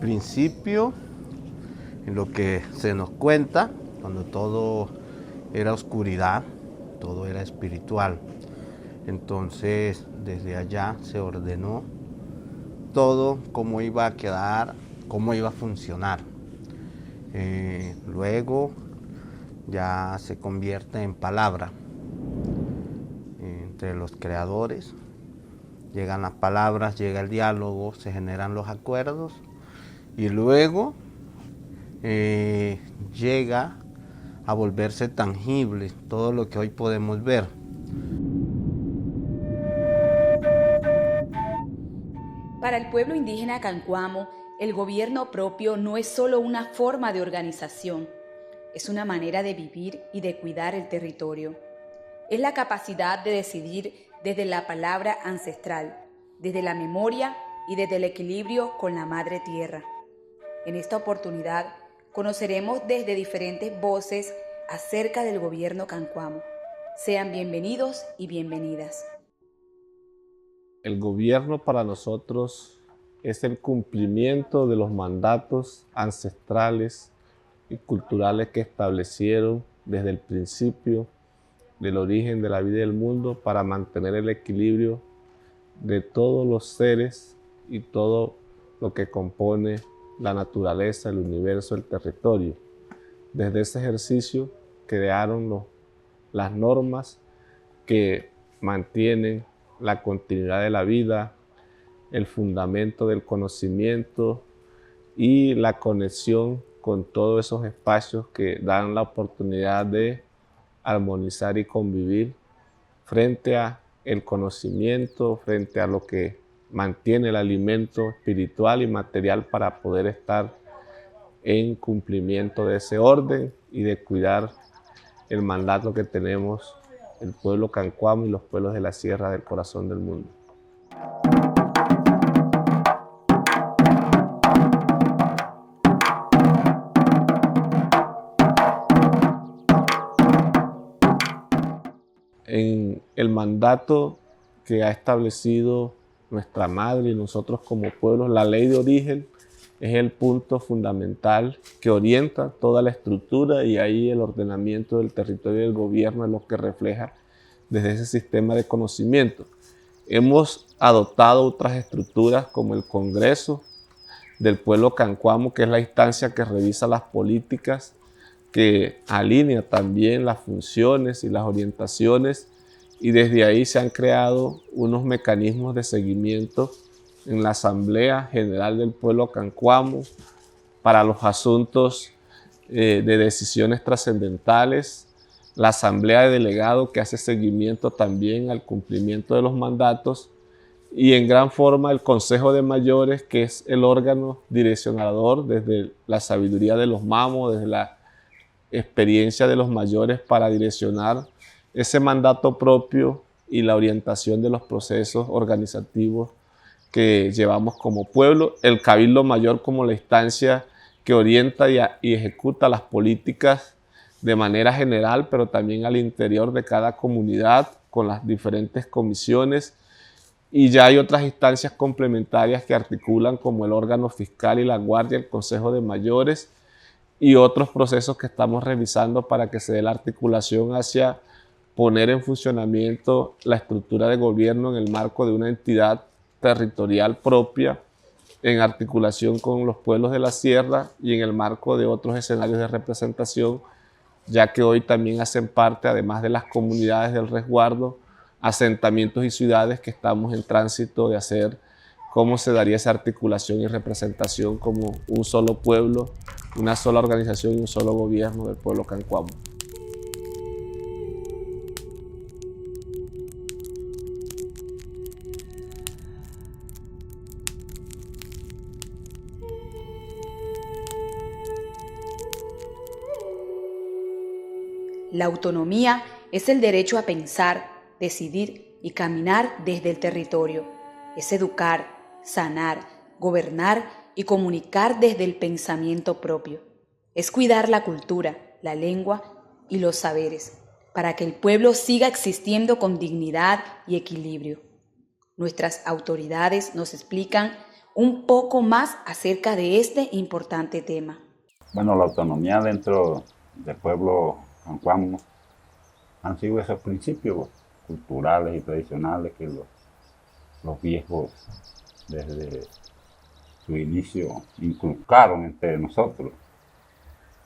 principio, en lo que se nos cuenta, cuando todo era oscuridad, todo era espiritual. Entonces, desde allá se ordenó todo, cómo iba a quedar, cómo iba a funcionar. Luego ya se convierte en palabra entre los creadores. Llegan las palabras, llega el diálogo, se generan los acuerdos y luego llega a volverse tangible todo lo que hoy podemos ver. Para el pueblo indígena Cancuamo, el gobierno propio no es solo una forma de organización, es una manera de vivir y de cuidar el territorio. Es la capacidad de decidir desde la palabra ancestral, desde la memoria y desde el equilibrio con la madre tierra. En esta oportunidad conoceremos desde diferentes voces acerca del gobierno Cancuamo. Sean bienvenidos y bienvenidas. El gobierno para nosotros es el cumplimiento de los mandatos ancestrales y culturales que establecieron desde el principio del origen de la vida y del mundo para mantener el equilibrio de todos los seres y todo lo que compone la naturaleza, el universo, el territorio. Desde ese ejercicio crearon las normas que mantienen la continuidad de la vida, el fundamento del conocimiento y la conexión con todos esos espacios que dan la oportunidad de armonizar y convivir frente a el conocimiento, frente a lo que mantiene el alimento espiritual y material para poder estar en cumplimiento de ese orden y de cuidar el mandato que tenemos el pueblo Cancuamo y los pueblos de la Sierra del Corazón del Mundo. En el mandato que ha establecido nuestra madre y nosotros como pueblo, la ley de origen es el punto fundamental que orienta toda la estructura y ahí el ordenamiento del territorio del gobierno es lo que refleja desde ese sistema de conocimiento. Hemos adoptado otras estructuras como el Congreso del Pueblo Cancuamo, que es la instancia que revisa las políticas, que alinea también las funciones y las orientaciones y desde ahí se han creado unos mecanismos de seguimiento en la Asamblea General del Pueblo Cancuamo para los asuntos de decisiones trascendentales, la Asamblea de Delegados que hace seguimiento también al cumplimiento de los mandatos y en gran forma el Consejo de Mayores, que es el órgano direccionador desde la sabiduría de los mamos, desde la experiencia de los mayores para direccionar ese mandato propio y la orientación de los procesos organizativos que llevamos como pueblo, el Cabildo Mayor como la instancia que orienta y ejecuta las políticas de manera general, pero también al interior de cada comunidad con las diferentes comisiones, y ya hay otras instancias complementarias que articulan como el órgano fiscal y la guardia, el Consejo de Mayores, y otros procesos que estamos revisando para que se dé la articulación hacia poner en funcionamiento la estructura de gobierno en el marco de una entidad territorial propia en articulación con los pueblos de la sierra y en el marco de otros escenarios de representación, ya que hoy también hacen parte, además de las comunidades del resguardo, asentamientos y ciudades que estamos en tránsito de hacer cómo se daría esa articulación y representación como un solo pueblo, una sola organización y un solo gobierno del pueblo Cancuamo. La autonomía es el derecho a pensar, decidir y caminar desde el territorio. Es educar, sanar, gobernar y comunicar desde el pensamiento propio. Es cuidar la cultura, la lengua y los saberes, para que el pueblo siga existiendo con dignidad y equilibrio. Nuestras autoridades nos explican un poco más acerca de este importante tema. Bueno, la autonomía dentro del pueblo cancuamo han sido esos principios culturales y tradicionales que los viejos desde su inicio inculcaron entre nosotros.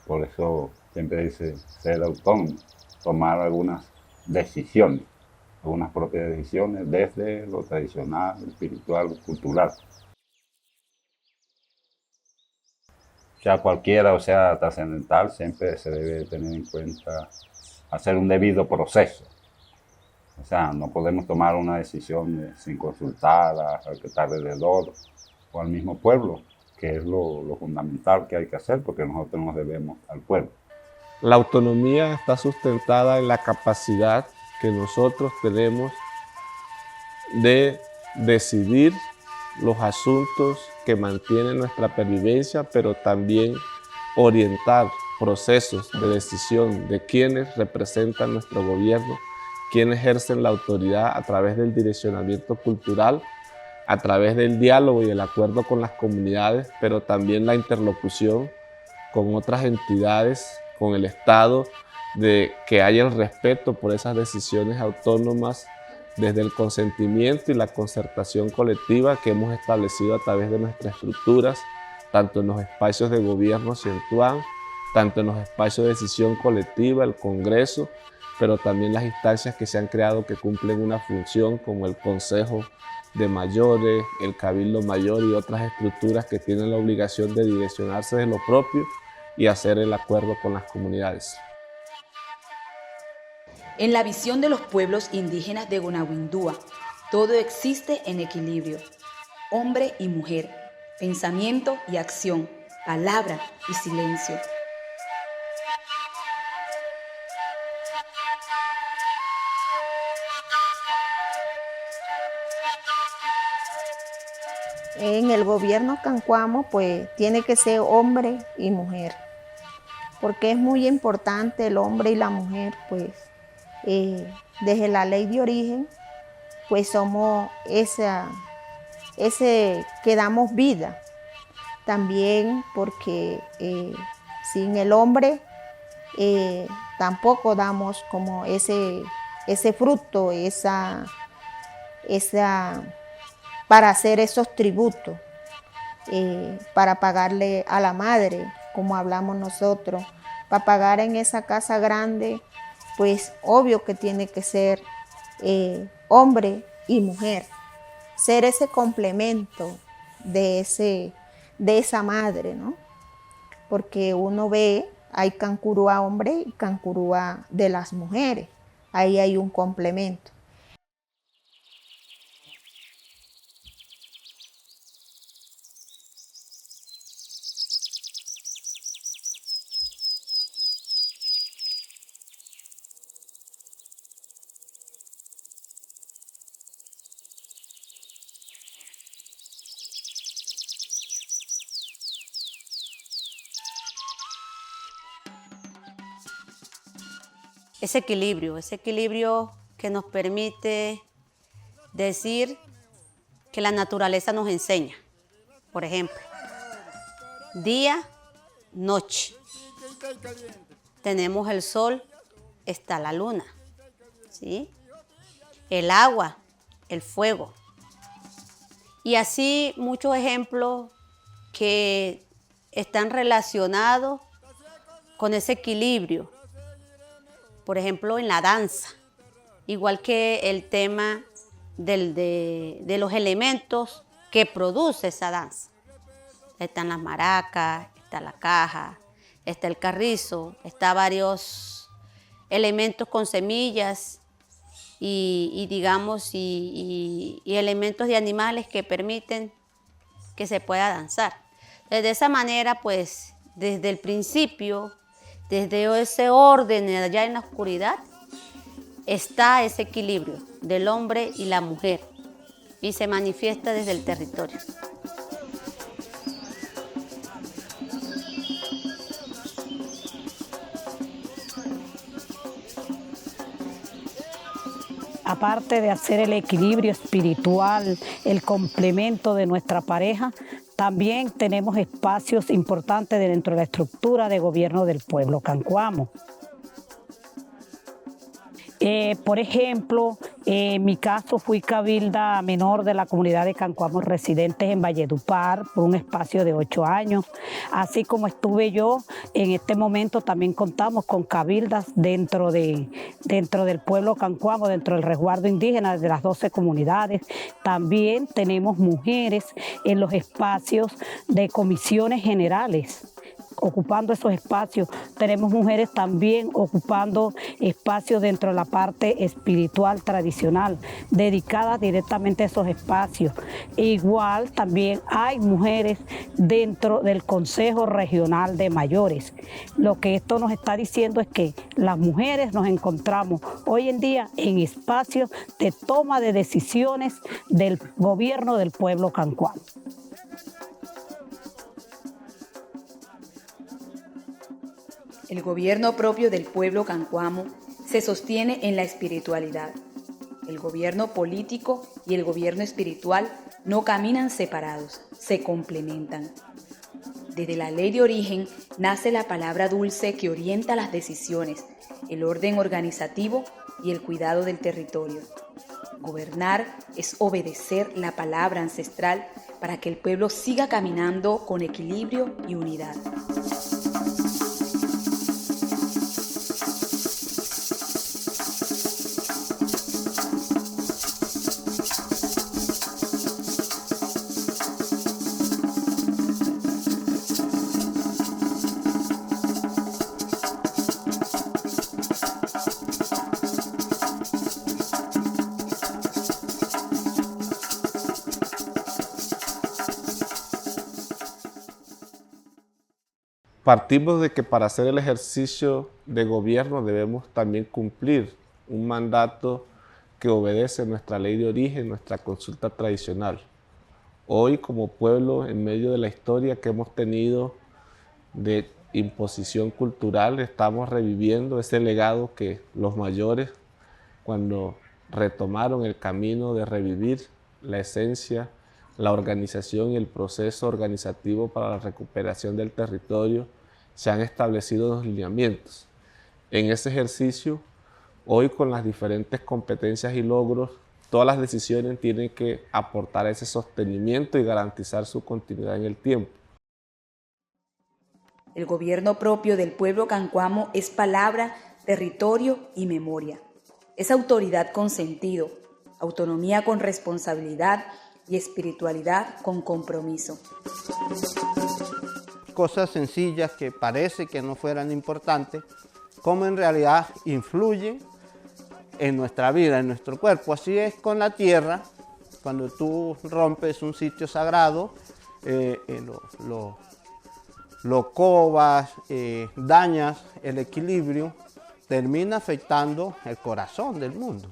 Por eso siempre dice ser autónomo, tomar algunas decisiones, algunas propias decisiones desde lo tradicional, espiritual, cultural. Sea cualquiera o sea trascendental, siempre se debe tener en cuenta hacer un debido proceso. O sea, no podemos tomar una decisión sin consultar al que está alrededor o al mismo pueblo, que es lo fundamental que hay que hacer, porque nosotros nos debemos al pueblo. La autonomía está sustentada en la capacidad que nosotros tenemos de decidir los asuntos que mantienen nuestra pervivencia, pero también orientar procesos de decisión de quienes representan nuestro gobierno, quienes ejercen la autoridad a través del direccionamiento cultural, a través del diálogo y el acuerdo con las comunidades, pero también la interlocución con otras entidades, con el Estado, de que haya el respeto por esas decisiones autónomas desde el consentimiento y la concertación colectiva que hemos establecido a través de nuestras estructuras, tanto en los espacios de gobierno Cientuán, tanto en los espacios de decisión colectiva, el Congreso, pero también las instancias que se han creado que cumplen una función como el Consejo de Mayores, el Cabildo Mayor y otras estructuras que tienen la obligación de direccionarse de lo propio y hacer el acuerdo con las comunidades. En la visión de los pueblos indígenas de Gonaguindúa, todo existe en equilibrio. Hombre y mujer, pensamiento y acción, palabra y silencio. En el gobierno cancuamo, pues tiene que ser hombre y mujer, porque es muy importante el hombre y la mujer, pues desde la ley de origen, pues somos ese que damos vida. También porque sin el hombre tampoco damos como ese fruto, para hacer esos tributos, para pagarle a la madre, como hablamos nosotros, para pagar en esa casa grande, pues obvio que tiene que ser hombre y mujer, ser ese complemento de esa madre, ¿no? Porque uno ve, hay cancurúa hombre y cancurúa de las mujeres, ahí hay un complemento. Ese equilibrio que nos permite decir que la naturaleza nos enseña. Por ejemplo, día, noche. Tenemos el sol, está la luna, ¿sí? El agua, el fuego. Y así muchos ejemplos que están relacionados con ese equilibrio. Por ejemplo, en la danza, igual que el tema de los elementos que produce esa danza. Están las maracas, está la caja, está el carrizo, está varios elementos con semillas y elementos de animales que permiten que se pueda danzar. Entonces, de esa manera, pues, desde el principio, desde ese orden allá en la oscuridad, está ese equilibrio del hombre y la mujer y se manifiesta desde el territorio. aparte de hacer el equilibrio espiritual, el complemento de nuestra pareja, también tenemos espacios importantes dentro de la estructura de gobierno del pueblo Cancuamo. Por ejemplo, en mi caso fui cabilda menor de la comunidad de Cancuamo residentes en Valledupar por un espacio de 8 años. Así como estuve yo, en este momento también contamos con cabildas dentro del pueblo Cancuamo, dentro del resguardo indígena de las 12 comunidades. También tenemos mujeres en los espacios de comisiones generales, ocupando esos espacios. Tenemos mujeres también ocupando espacios dentro de la parte espiritual tradicional, dedicadas directamente a esos espacios. Igual también hay mujeres dentro del Consejo Regional de Mayores. Lo que esto nos está diciendo es que las mujeres nos encontramos hoy en día en espacios de toma de decisiones del gobierno del pueblo Cancuamo. El gobierno propio del pueblo Cancuamo se sostiene en la espiritualidad. El gobierno político y el gobierno espiritual no caminan separados, se complementan. Desde la ley de origen nace la palabra dulce que orienta las decisiones, el orden organizativo y el cuidado del territorio. Gobernar es obedecer la palabra ancestral para que el pueblo siga caminando con equilibrio y unidad. Partimos de que para hacer el ejercicio de gobierno debemos también cumplir un mandato que obedece nuestra ley de origen, nuestra consulta tradicional. Hoy, como pueblo, en medio de la historia que hemos tenido de imposición cultural, estamos reviviendo ese legado que los mayores, cuando retomaron el camino de revivir la esencia, la organización y el proceso organizativo para la recuperación del territorio, se han establecido los lineamientos. En ese ejercicio, hoy con las diferentes competencias y logros, todas las decisiones tienen que aportar ese sostenimiento y garantizar su continuidad en el tiempo. El gobierno propio del pueblo Cancuamo es palabra, territorio y memoria. Es autoridad con sentido, autonomía con responsabilidad y espiritualidad con compromiso. Cosas sencillas que parece que no fueran importantes, como en realidad influyen en nuestra vida, en nuestro cuerpo. Así es con la tierra. Cuando tú rompes un sitio sagrado, lo covas, dañas el equilibrio, termina afectando el corazón del mundo.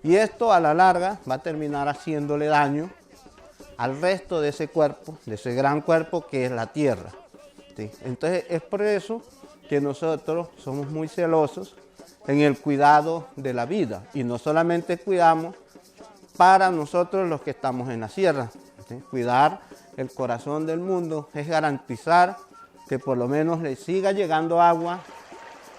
Y esto a la larga va a terminar haciéndole daño al resto de ese cuerpo, de ese gran cuerpo que es la tierra. ¿Sí? Entonces es por eso que nosotros somos muy celosos en el cuidado de la vida. Y no solamente cuidamos para nosotros los que estamos en la sierra. ¿Sí? Cuidar el corazón del mundo es garantizar que por lo menos le siga llegando agua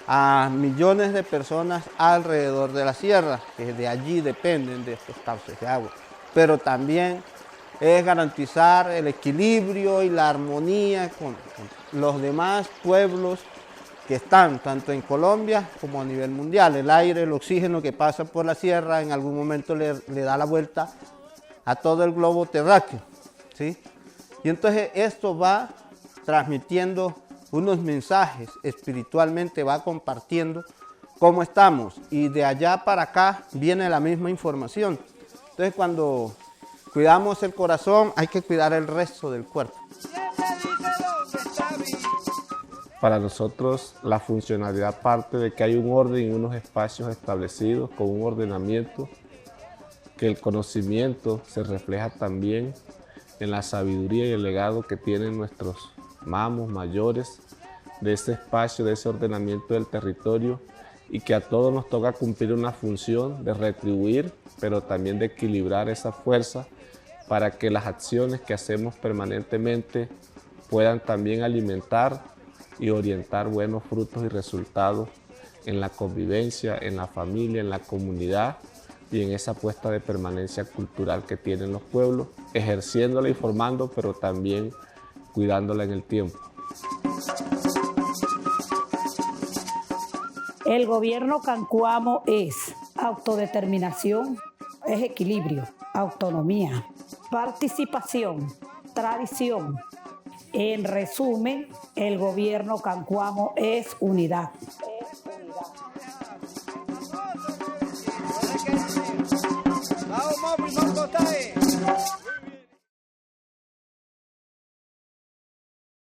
a millones de personas alrededor de la sierra, que de allí dependen de estos cauces de agua. Pero también es garantizar el equilibrio y la armonía con los demás pueblos que están tanto en Colombia como a nivel mundial. El aire, el oxígeno que pasa por la sierra en algún momento le da la vuelta a todo el globo terráqueo, ¿sí? Y entonces esto va transmitiendo unos mensajes, espiritualmente va compartiendo cómo estamos, y de allá para acá viene la misma información. Entonces cuando cuidamos el corazón, hay que cuidar el resto del cuerpo. Para nosotros la funcionalidad parte de que hay un orden y unos espacios establecidos con un ordenamiento, que el conocimiento se refleja también en la sabiduría y el legado que tienen nuestros mamos mayores de ese espacio, de ese ordenamiento del territorio, y que a todos nos toca cumplir una función de retribuir, pero también de equilibrar esa fuerza para que las acciones que hacemos permanentemente puedan también alimentar y orientar buenos frutos y resultados en la convivencia, en la familia, en la comunidad y en esa apuesta de permanencia cultural que tienen los pueblos, ejerciéndola y formando, pero también cuidándola en el tiempo. El gobierno cancuamo es autodeterminación, es equilibrio, autonomía, participación, tradición. En resumen, el gobierno cancuamo es unidad.